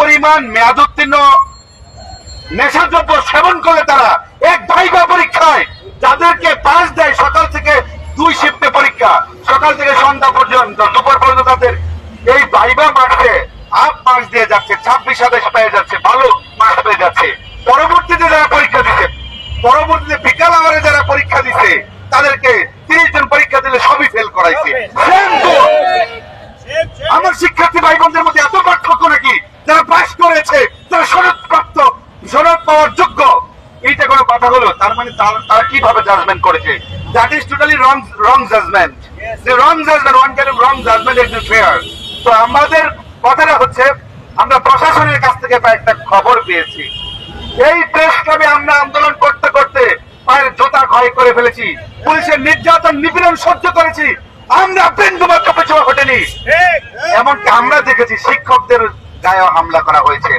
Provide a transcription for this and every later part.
পরিমাণ মেয়াদোত্তীর্ণ নেশাদ্রব্য সেবন করে তারা এক ভাইবা পরীক্ষায় যাদেরকে পাস দেয়, সকাল থেকে 2 শিফটে পরীক্ষা, সকাল থেকে সন্ধ্যা পর্যন্ত, দুপুর পর্যন্ত, তাদের এই ভাইবা মার্কসে আপ মার্কস দিয়ে যাচ্ছে, 26-27 পেয়ে যাচ্ছে, ভালো মার্কস পেয়ে যাচ্ছে। পরবর্তীতে যারা পরীক্ষা দিচ্ছে, পরবর্তীতে বিকাল আওয়ারে যারা পরীক্ষা দিচ্ছে, তাদেরকে 30 জন পরীক্ষা দিলে সবই ফেল করাইছে। আমার শিক্ষার্থী ভাই বোনদের মধ্যে এত পার্থক্য নাকি? যারা পাস করেছে তারা সনদপ্রাপ্ত, সনদ পাওয়ার যোগ্য, এইটা কোনো কথা হলো? তার মানে তারা কিভাবে জাজমেন্ট করেছে? That is totally wrong judgement. Wrong judgement, one kind of wrong judgement is fair. তো আমাদের কথাটা হচ্ছে, আমরা প্রশাসনের কাছ থেকে একটা খবর পেয়েছি, এই প্রেস ক্লাবে আমরা আন্দোলন করতে করতে পায়ের জোতা ক্ষয় করে ফেলেছি, পুলিশের নির্যাতন নিপীড়ন সহ্য করেছি, আমরা বিন্দুমাত্র পিছু হটেনি। এমনকি আমরা দেখেছি শিক্ষকদের গায়ে হামলা করা হয়েছে,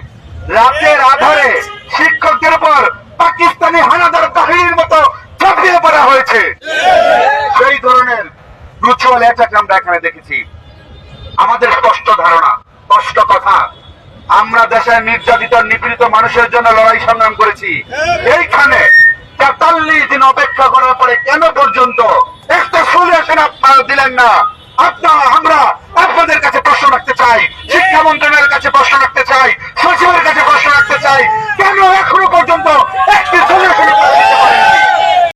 রাতের আধারে শিক্ষকদের উপর পাকিস্তানি হানাদার বাহিনীর মতো ঝাঁপিয়ে পড়া হয়েছে। সেই ধরনের ব্রুচুয়াল অ্যাটাক আমরা এখানে দেখেছি। আমাদের স্পষ্ট ধারণা, স্পষ্ট কথা, আমরা দেশের নির্যাতিত নিপীড়িত মানুষের জন্য লড়াই সংগ্রাম করেছি। এইখানে 43 দিন অপেক্ষা করার পরে কেন পর্যন্ত একটা সলিউশন আপনারা দিলেন না? আমরা আপনাদের কাছে প্রশ্ন রাখতে চাই, শিক্ষা মন্ত্রণালয়ের কাছে প্রশ্ন রাখতে